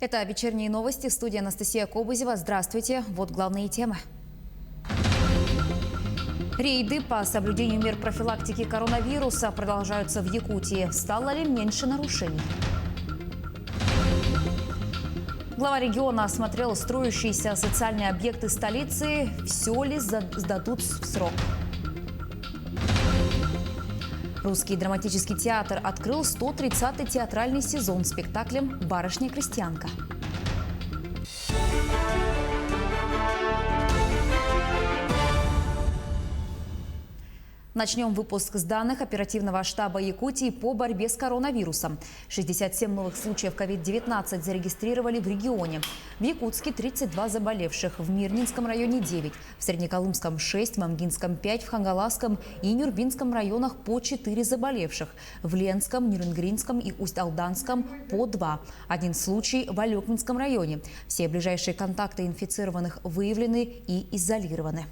Это вечерние новости. В студии Анастасия Кобызева. Здравствуйте. Вот главные темы. Рейды по соблюдению мер профилактики коронавируса продолжаются в Якутии. Стало ли меньше нарушений? Глава региона осмотрел строящиеся социальные объекты столицы. Все ли сдадут в срок? Русский драматический театр открыл 130-й театральный сезон спектаклем «Барышня-крестьянка». Начнем выпуск с данных оперативного штаба Якутии по борьбе с коронавирусом. 67 новых случаев COVID-19 зарегистрировали в регионе. В Якутске 32 заболевших, в Мирнинском районе 9, в Среднеколымском 6, в Мамгинском 5, в Хангаласском и Нюрбинском районах по 4 заболевших, в Ленском, Нюрнгринском и Усть-Алданском по 2. Один случай в Алекминском районе. Все ближайшие контакты инфицированных выявлены и изолированы.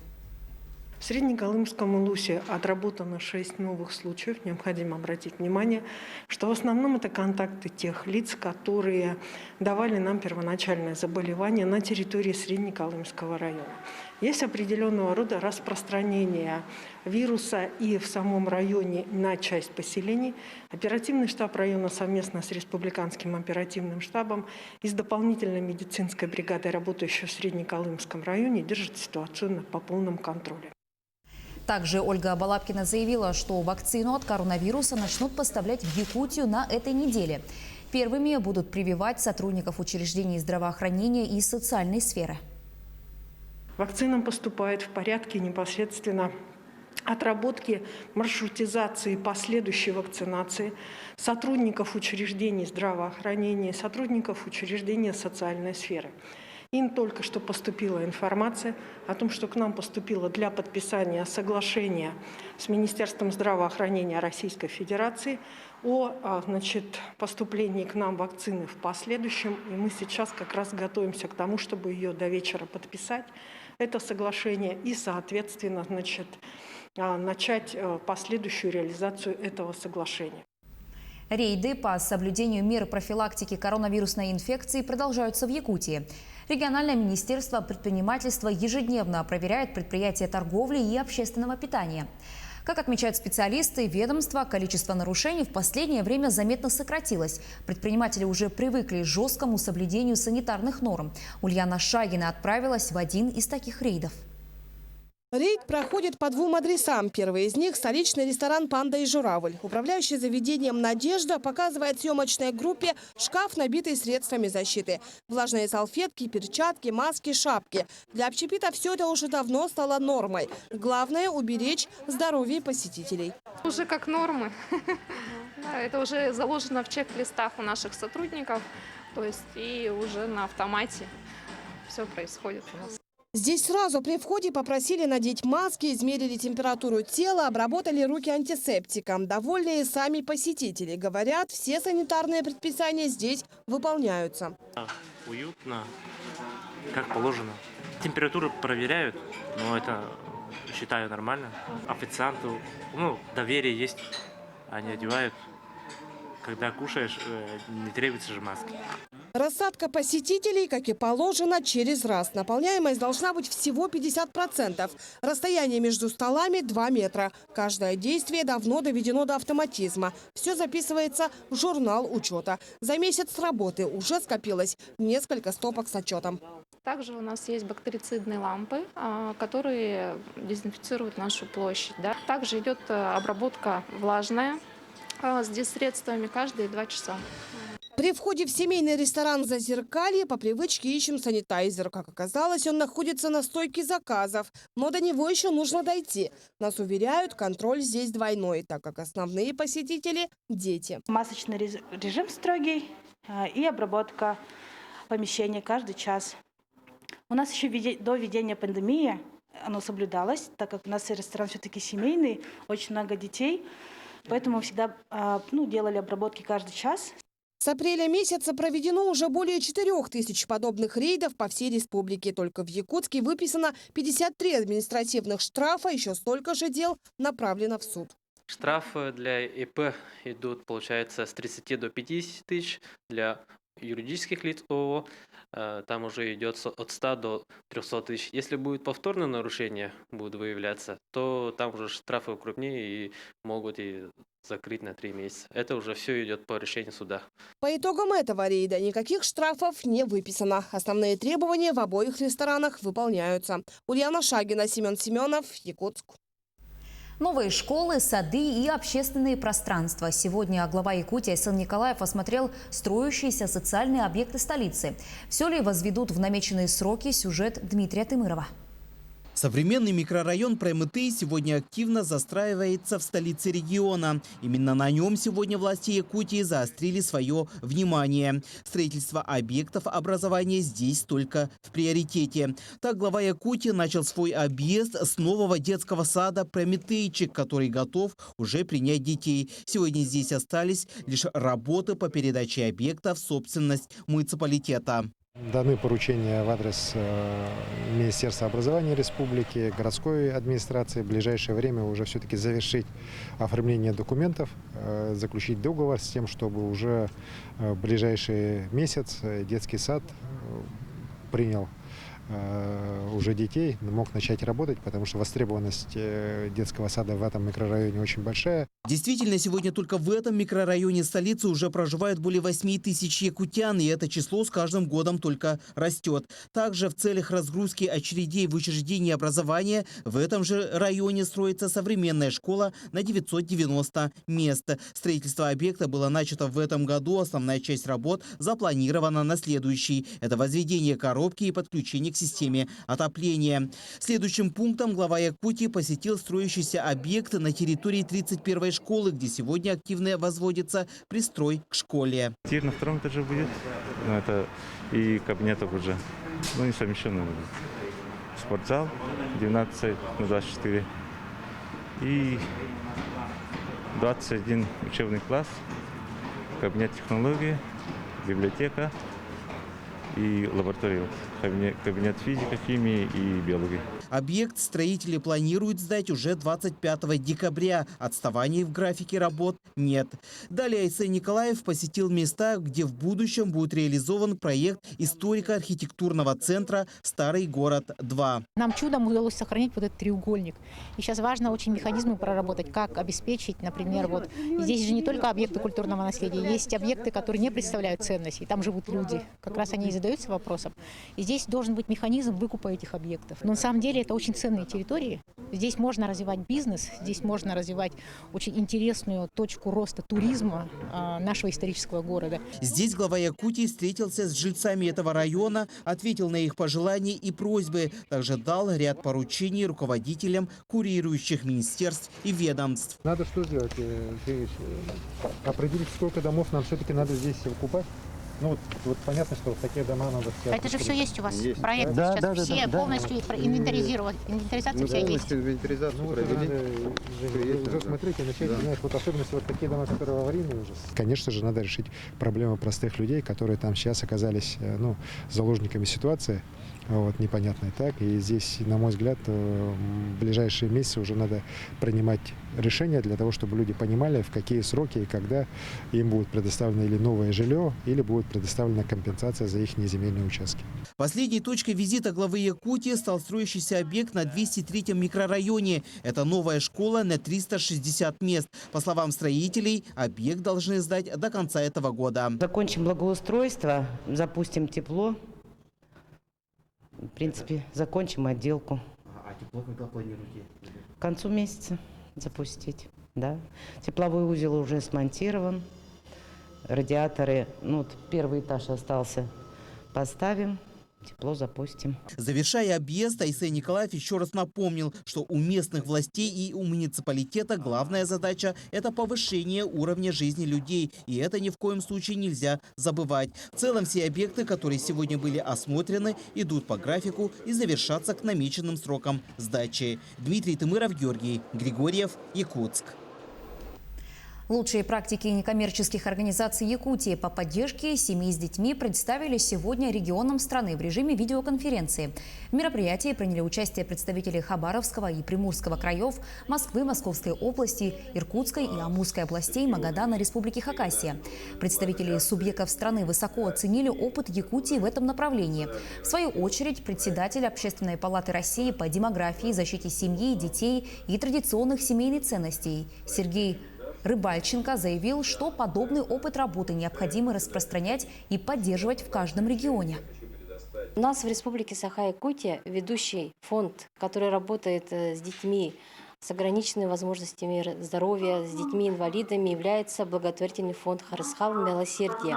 В Среднеколымском Улусе отработано 6 новых случаев. Необходимо обратить внимание, что в основном это контакты тех лиц, которые давали нам первоначальное заболевание на территории Среднеколымского района. Есть определенного рода распространение вируса и в самом районе на часть поселений. Оперативный штаб района совместно с республиканским оперативным штабом и с дополнительной медицинской бригадой, работающей в Среднеколымском районе, держит ситуацию по полном контроле. Также Ольга Балабкина заявила, что вакцину от коронавируса начнут поставлять в Якутию на этой неделе. Первыми будут прививать сотрудников учреждений здравоохранения и социальной сферы. Вакцина поступает в порядке непосредственно отработки маршрутизации последующей вакцинации сотрудников учреждений здравоохранения, сотрудников учреждения социальной сферы. Им только что поступила информация о том, что к нам поступило для подписания соглашения с Министерством здравоохранения Российской Федерации о поступлении к нам вакцины в последующем. И мы сейчас как раз готовимся к тому, чтобы ее до вечера подписать, это соглашение, и, соответственно, начать последующую реализацию этого соглашения. Рейды по соблюдению мер профилактики коронавирусной инфекции продолжаются в Якутии. Региональное министерство предпринимательства ежедневно проверяет предприятия торговли и общественного питания. Как отмечают специалисты ведомства, количество нарушений в последнее время заметно сократилось. Предприниматели уже привыкли к жесткому соблюдению санитарных норм. Ульяна Шагина отправилась в один из таких рейдов. Рейд проходит по 2 адресам. Первый из них – столичный ресторан «Панда и журавль». Управляющий заведением «Надежда» показывает съемочной группе шкаф, набитый средствами защиты. Влажные салфетки, перчатки, маски, шапки. Для общепита все это уже давно стало нормой. Главное – уберечь здоровье посетителей. Уже как нормы. Это уже заложено в чек-листах у наших сотрудников. То есть и уже на автомате все происходит у нас. Здесь сразу при входе попросили надеть маски, измерили температуру тела, обработали руки антисептиком. Довольные сами посетители. Говорят, все санитарные предписания здесь выполняются. Уютно, как положено. Температуру проверяют, но это, считаю, нормально. Официанту, доверие есть, они одевают. Когда кушаешь, не требуется же маски. Рассадка посетителей, как и положено, через раз. Наполняемость должна быть всего 50%. Расстояние между столами 2 метра. Каждое действие давно доведено до автоматизма. Все записывается в журнал учета. За месяц работы уже скопилось несколько стопок с отчетом. Также у нас есть бактерицидные лампы, которые дезинфицируют нашу площадь. Также идет обработка влажная с средствами каждые 2 часа. При входе в семейный ресторан «Зазеркалье» по привычке ищем санитайзер. Как оказалось, он находится на стойке заказов. Но до него еще нужно дойти. Нас уверяют, контроль здесь двойной, так как основные посетители – дети. Масочный режим строгий и обработка помещения каждый час. У нас еще до введения пандемии оно соблюдалось, так как у нас ресторан все-таки семейный, очень много детей. Поэтому всегда делали обработки каждый час. С апреля месяца проведено уже более 4000 подобных рейдов по всей республике. Только в Якутске выписано 53 административных штрафа, еще столько же дел направлено в суд. Штрафы для ИП идут, получается, с 30 до 50 тысяч, для Юридических лиц ООО там уже идет от 100 до 300 тысяч. Если будет повторное нарушение, будут выявляться, то там уже штрафы укрупнее и могут и закрыть на 3 месяца. Это уже все идет по решению суда. По итогам этого рейда никаких штрафов не выписано. Основные требования в обоих ресторанах выполняются. Ульяна Шагина, Семен Семенов, Якутск. Новые школы, сады и общественные пространства. Сегодня глава Якутии Айсен Николаев осмотрел строящиеся социальные объекты столицы. Все ли возведут в намеченные сроки? Сюжет Дмитрия Тымырова. Современный микрорайон Праймытый сегодня активно застраивается в столице региона. Именно на нем сегодня власти Якутии заострили свое внимание. Строительство объектов образования здесь только в приоритете. Так глава Якутии начал свой объезд с нового детского сада Праймытыйчик, который готов уже принять детей. Сегодня здесь остались лишь работы по передаче объектов в собственность муниципалитета. Даны поручения в адрес Министерства образования республики, городской администрации в ближайшее время уже все-таки завершить оформление документов, заключить договор с тем, чтобы уже в ближайший месяц детский сад принял уже детей, мог начать работать, потому что востребованность детского сада в этом микрорайоне очень большая. Действительно, сегодня только в этом микрорайоне столицы уже проживает более 8 тысяч якутян, и это число с каждым годом только растет. Также в целях разгрузки очередей в учреждении образования в этом же районе строится современная школа на 990 мест. Строительство объекта было начато в этом году, основная часть работ запланирована на следующий. Это возведение коробки и подключение к системе отопления. Следующим пунктом глава Якутии посетил строящийся объект на территории 31-й школы, где сегодня активно возводится пристрой к школе. На втором этаже будет, но это и кабинетов уже, не совмещенно. Спортзал 19/24 и 21 учебный класс, кабинет технологии, библиотека и лаборатория, кабинет физики, химии и биологии. Объект строители планируют сдать уже 25 декабря. Отставаний в графике работ нет. Далее Айсен Николаев посетил места, где в будущем будет реализован проект историко-архитектурного центра «Старый город-2». Нам чудом удалось сохранить вот этот треугольник. И сейчас важно очень механизмы проработать, как обеспечить, например, вот здесь же не только объекты культурного наследия, есть объекты, которые не представляют ценности, и там живут люди. Как раз они и задаются вопросом. И здесь должен быть механизм выкупа этих объектов. Но на самом деле это очень ценные территории. Здесь можно развивать бизнес, здесь можно развивать очень интересную точку роста туризма нашего исторического города. Здесь глава Якутии встретился с жильцами этого района, ответил на их пожелания и просьбы. Также дал ряд поручений руководителям курирующих министерств и ведомств. Надо что сделать? Определить, сколько домов нам все-таки надо здесь выкупать? Вот понятно, что такие дома надо... Это же все есть у вас, проект да, сейчас да, все да, полностью инвентаризированы, инвентаризация вся есть. Инвентаризацию уже смотрите, начать, знаешь, вот особенности вот такие дома, которые аварийные уже. Конечно же, надо решить проблемы простых людей, которые там сейчас оказались заложниками ситуации. Непонятной. Так. И здесь, на мой взгляд, в ближайшие месяцы уже надо принимать решения для того, чтобы люди понимали, в какие сроки и когда им будет предоставлено или новое жилье, или будет предоставлена компенсация за их неземельные участки. Последней точкой визита главы Якутии стал строящийся объект на 203-м микрорайоне. Это новая школа на 360 мест. По словам строителей, объект должны сдать до конца этого года. Закончим благоустройство, запустим тепло. В принципе, закончим отделку. А тепло когда планируете? К концу месяца запустить, да. Тепловой узел уже смонтирован. Радиаторы, первый этаж остался, поставим. Тепло запустим. Завершая объезд, Айсен Николаев еще раз напомнил, что у местных властей и у муниципалитета главная задача – это повышение уровня жизни людей. И это ни в коем случае нельзя забывать. В целом все объекты, которые сегодня были осмотрены, идут по графику и завершатся к намеченным срокам сдачи. Дмитрий Тымыров, Георгий Григорьев, Якутск. Лучшие практики некоммерческих организаций Якутии по поддержке семей с детьми представили сегодня регионам страны в режиме видеоконференции. В мероприятии приняли участие представители Хабаровского и Приморского краев, Москвы, Московской области, Иркутской и Амурской областей, Магадана, Республики Хакасия. Представители субъектов страны высоко оценили опыт Якутии в этом направлении. В свою очередь, председатель Общественной палаты России по демографии, защите семьи, детей и традиционных семейных ценностей Сергей Рыбальченко заявил, что подобный опыт работы необходимо распространять и поддерживать в каждом регионе. У нас в Республике Саха-Якутия ведущий фонд, который работает с детьми с ограниченными возможностями здоровья, с детьми-инвалидами, является благотворительный фонд «Харысхал Милосердие».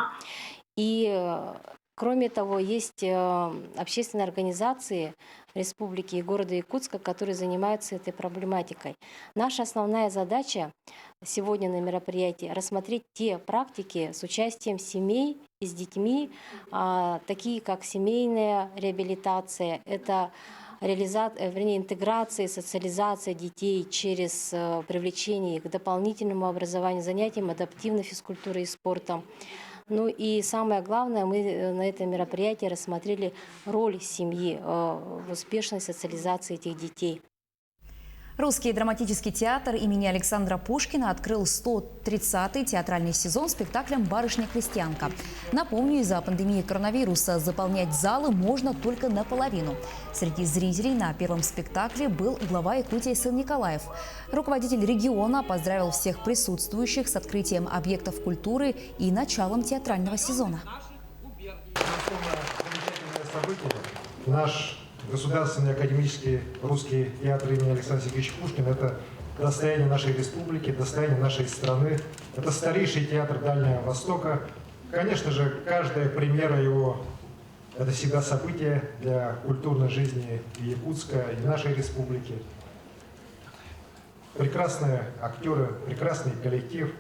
И кроме того, есть общественные организации республики и города Якутска, которые занимаются этой проблематикой. Наша основная задача сегодня на мероприятии – рассмотреть те практики с участием семей и с детьми, такие как семейная реабилитация, это интеграция, социализация детей через привлечение их к дополнительному образованию, занятиям адаптивной физкультурой и спортом. Ну и самое главное, мы на этом мероприятии рассмотрели роль семьи в успешной социализации этих детей. Русский драматический театр имени Александра Пушкина открыл 130-й театральный сезон спектаклем «Барышня-крестьянка». Напомню, из-за пандемии коронавируса заполнять залы можно только наполовину. Среди зрителей на первом спектакле был глава Якутии Сын Николаев. Руководитель региона поздравил всех присутствующих с открытием объектов культуры и началом театрального сезона. Наш Государственный академический русский театр имени Александра Сергеевича Пушкина – это достояние нашей республики, достояние нашей страны. Это старейший театр Дальнего Востока. Конечно же, каждая премьера его – это всегда событие для культурной жизни и Якутска, и нашей республики. Прекрасные актеры, прекрасный коллектив.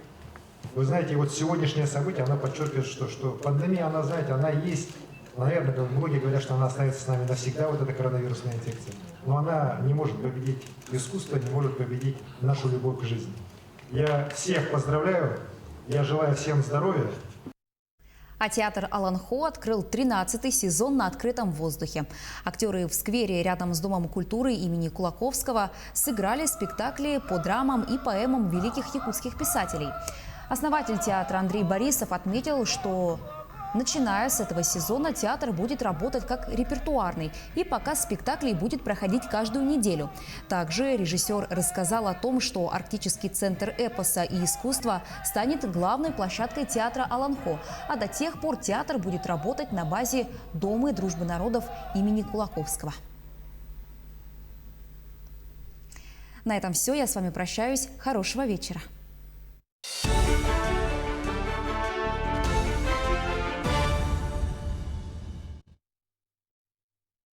Вы знаете, вот сегодняшнее событие, оно подчеркивает, что пандемия, она, знаете, она есть. Наверное, многие говорят, что она останется с нами навсегда, вот эта коронавирусная инфекция. Но она не может победить искусство, не может победить нашу любовь к жизни. Я всех поздравляю, я желаю всем здоровья. А театр Аланхо открыл 13-й сезон на открытом воздухе. Актеры в сквере рядом с Домом культуры имени Кулаковского сыграли спектакли по драмам и поэмам великих якутских писателей. Основатель театра Андрей Борисов отметил, что начиная с этого сезона театр будет работать как репертуарный, и показ спектаклей будет проходить каждую неделю. Также режиссер рассказал о том, что Арктический центр эпоса и искусства станет главной площадкой театра Аланхо, а до тех пор театр будет работать на базе Дома дружбы народов имени Кулаковского. На этом все. Я с вами прощаюсь. Хорошего вечера.